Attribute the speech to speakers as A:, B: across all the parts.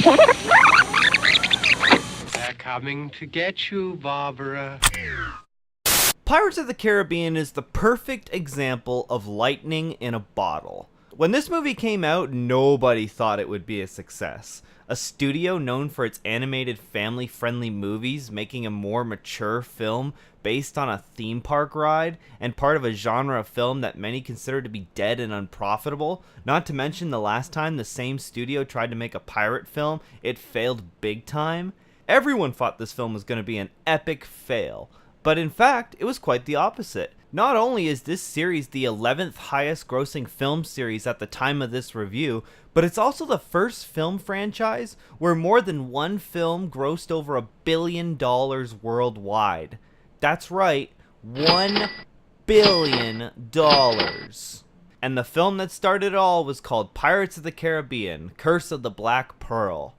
A: They're coming to get you, Barbara.
B: Pirates of the Caribbean is the perfect example of lightning in a bottle. When this movie came out, nobody thought it would be a success. A studio known for its animated family-friendly movies making a more mature film based on a theme park ride, and part of a genre of film that many consider to be dead and unprofitable. Not to mention the last time the same studio tried to make a pirate film, it failed big time. Everyone thought this film was going to be an epic fail. But in fact, it was quite the opposite. Not only is this series the 11th highest grossing film series at the time of this review, but it's also the first film franchise where more than one film grossed over $1 billion worldwide. That's right, $1 billion. And the film that started it all was called Pirates of the Caribbean: Curse of the Black Pearl.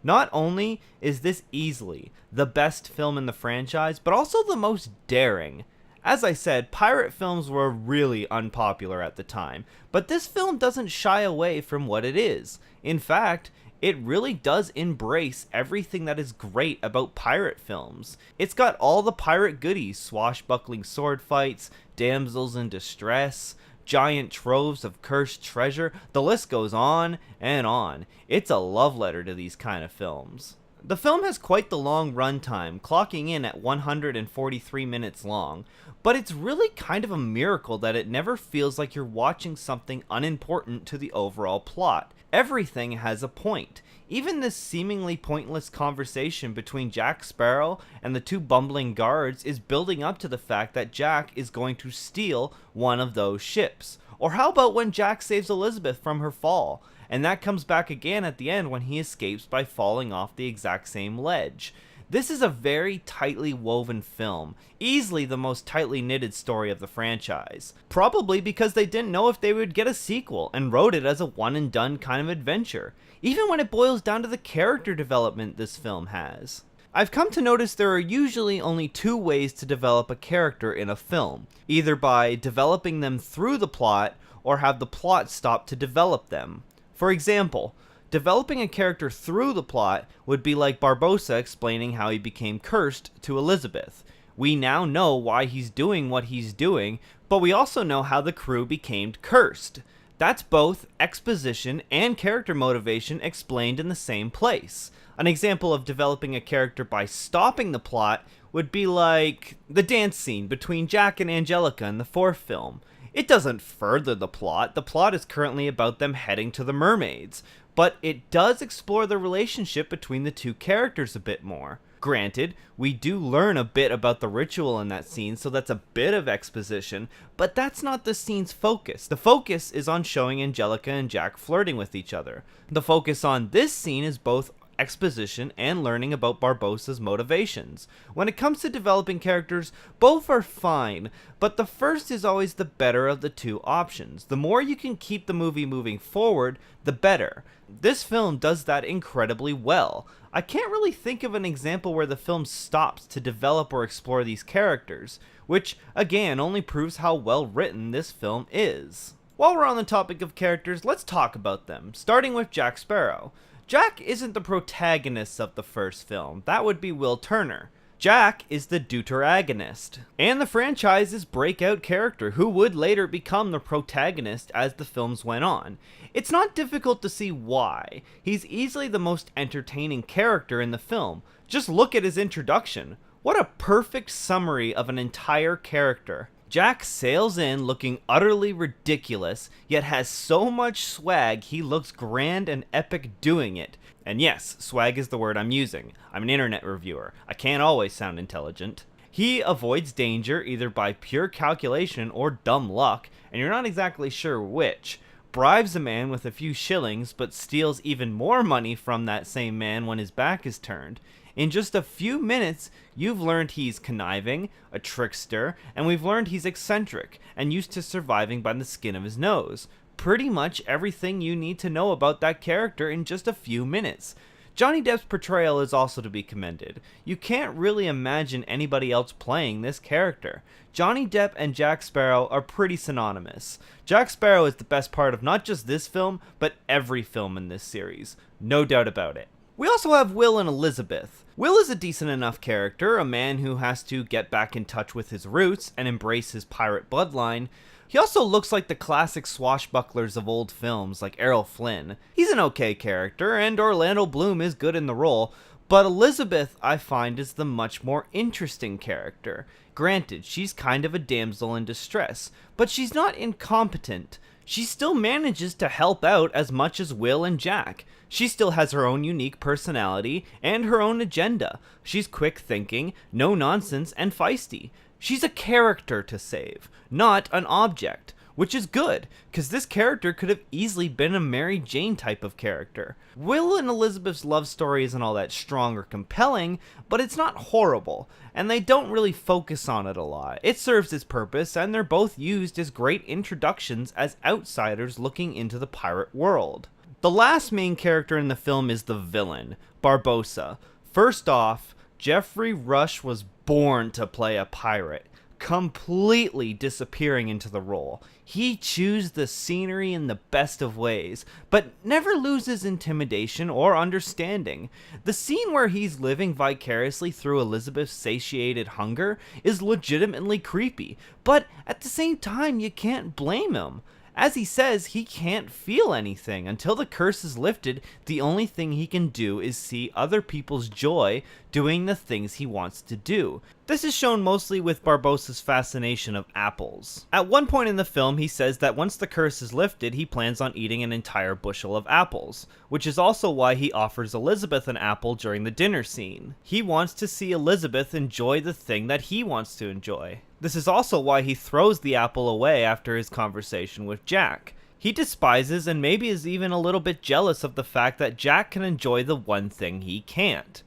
B: Not only is this easily the best film in the franchise, but also the most daring. As I said, pirate films were really unpopular at the time, but this film doesn't shy away from what it is. In fact, it really does embrace everything that is great about pirate films. It's got all the pirate goodies: swashbuckling sword fights, damsels in distress, giant troves of cursed treasure. The list goes on and on. It's a love letter to these kind of films. The film has quite the long runtime, clocking in at 143 minutes long, but it's really kind of a miracle that it never feels like you're watching something unimportant to the overall plot. Everything has a point. Even this seemingly pointless conversation between Jack Sparrow and the two bumbling guards is building up to the fact that Jack is going to steal one of those ships. Or how about when Jack saves Elizabeth from her fall? And that comes back again at the end when he escapes by falling off the exact same ledge. This is a very tightly woven film, easily the most tightly knitted story of the franchise. Probably because they didn't know if they would get a sequel and wrote it as a one and done kind of adventure, even when it boils down to the character development this film has. I've come to notice there are usually only two ways to develop a character in a film, either by developing them through the plot or have the plot stop to develop them. For example, developing a character through the plot would be like Barbossa explaining how he became cursed to Elizabeth. We now know why he's doing what he's doing, but we also know how the crew became cursed. That's both exposition and character motivation explained in the same place. An example of developing a character by stopping the plot would be like the dance scene between Jack and Angelica in the fourth film. It doesn't further the plot is currently about them heading to the mermaids, but it does explore the relationship between the two characters a bit more. Granted, we do learn a bit about the ritual in that scene, so that's a bit of exposition, but that's not the scene's focus. The focus is on showing Angelica and Jack flirting with each other. The focus on this scene is both exposition and learning about Barbossa's motivations. When it comes to developing characters, both are fine, but the first is always the better of the two options. The more you can keep the movie moving forward, the better. This film does that incredibly well. I can't really think of an example where the film stops to develop or explore these characters, which again only proves how well written this film is. While we're on the topic of characters, let's talk about them, starting with Jack Sparrow. Jack isn't the protagonist of the first film, that would be Will Turner. Jack is the deuteragonist, and the franchise's breakout character who would later become the protagonist as the films went on. It's not difficult to see why. He's easily the most entertaining character in the film. Just look at his introduction. What a perfect summary of an entire character. Jack sails in looking utterly ridiculous, yet has so much swag he looks grand and epic doing it. And yes, swag is the word I'm using. I'm an internet reviewer. I can't always sound intelligent. He avoids danger either by pure calculation or dumb luck, and you're not exactly sure which. Bribes a man with a few shillings, but steals even more money from that same man when his back is turned. In just a few minutes, you've learned he's conniving, a trickster, and we've learned he's eccentric, and used to surviving by the skin of his nose. Pretty much everything you need to know about that character in just a few minutes. Johnny Depp's portrayal is also to be commended. You can't really imagine anybody else playing this character. Johnny Depp and Jack Sparrow are pretty synonymous. Jack Sparrow is the best part of not just this film, but every film in this series. No doubt about it. We also have Will and Elizabeth. Will is a decent enough character, a man who has to get back in touch with his roots and embrace his pirate bloodline. He also looks like the classic swashbucklers of old films, like Errol Flynn. He's an okay character, and Orlando Bloom is good in the role, but Elizabeth, I find, is the much more interesting character. Granted, she's kind of a damsel in distress, but she's not incompetent. She still manages to help out as much as Will and Jack. She still has her own unique personality and her own agenda. She's quick thinking, no nonsense, and feisty. She's a character to save, not an object, which is good, because this character could have easily been a Mary Jane type of character. Will and Elizabeth's love story isn't all that strong or compelling, but it's not horrible, and they don't really focus on it a lot. It serves its purpose, and they're both used as great introductions as outsiders looking into the pirate world. The last main character in the film is the villain, Barbossa. First off, Geoffrey Rush was born to play a pirate, completely disappearing into the role. He chews the scenery in the best of ways, but never loses intimidation or understanding. The scene where he's living vicariously through Elizabeth's satiated hunger is legitimately creepy, but at the same time you can't blame him. As he says, he can't feel anything. Until the curse is lifted, the only thing he can do is see other people's joy doing the things he wants to do. This is shown mostly with Barbossa's fascination of apples. At one point in the film, he says that once the curse is lifted, he plans on eating an entire bushel of apples, which is also why he offers Elizabeth an apple during the dinner scene. He wants to see Elizabeth enjoy the thing that he wants to enjoy. This is also why he throws the apple away after his conversation with Jack. He despises and maybe is even a little bit jealous of the fact that Jack can enjoy the one thing he can't.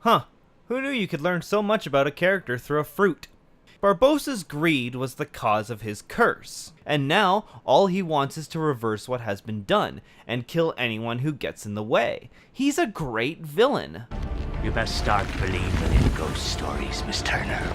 B: Huh, who knew you could learn so much about a character through a fruit? Barbossa's greed was the cause of his curse, and now all he wants is to reverse what has been done, and kill anyone who gets in the way. He's a great villain.
C: You best start believing in ghost stories, Miss Turner.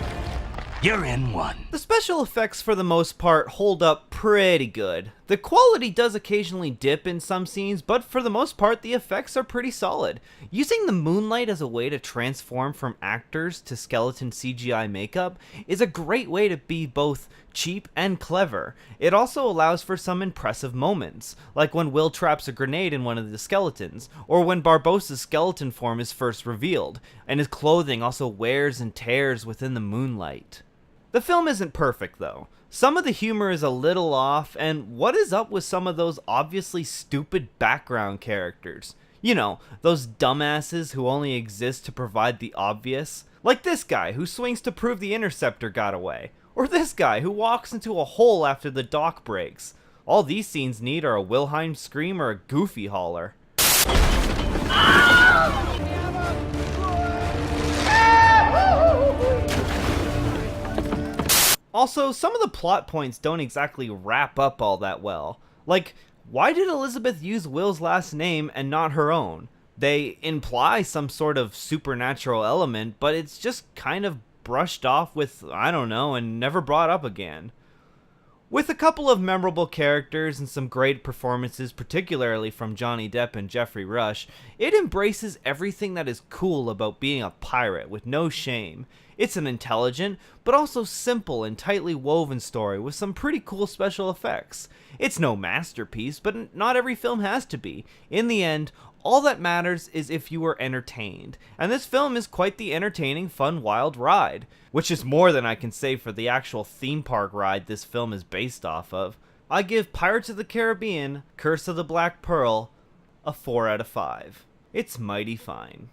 C: You're in one.
B: The special effects for the most part hold up pretty good. The quality does occasionally dip in some scenes, but for the most part the effects are pretty solid. Using the moonlight as a way to transform from actors to skeleton CGI makeup is a great way to be both cheap and clever. It also allows for some impressive moments, like when Will traps a grenade in one of the skeletons, or when Barbossa's skeleton form is first revealed, and his clothing also wears and tears within the moonlight. The film isn't perfect though. Some of the humor is a little off, and what is up with some of those obviously stupid background characters? You know, those dumbasses who only exist to provide the obvious. Like this guy who swings to prove the interceptor got away. Or this guy who walks into a hole after the dock breaks. All these scenes need are a Wilhelm scream or a Goofy holler. Also, some of the plot points don't exactly wrap up all that well. Like, why did Elizabeth use Will's last name and not her own? They imply some sort of supernatural element, but it's just kind of brushed off with, I don't know, and never brought up again. With a couple of memorable characters and some great performances, particularly from Johnny Depp and Geoffrey Rush, it embraces everything that is cool about being a pirate with no shame. It's an intelligent, but also simple and tightly woven story with some pretty cool special effects. It's no masterpiece, but not every film has to be. In the end, all that matters is if you were entertained, and this film is quite the entertaining, fun, wild ride, which is more than I can say for the actual theme park ride this film is based off of. I give Pirates of the Caribbean, Curse of the Black Pearl, a 4 out of 5. It's mighty fine.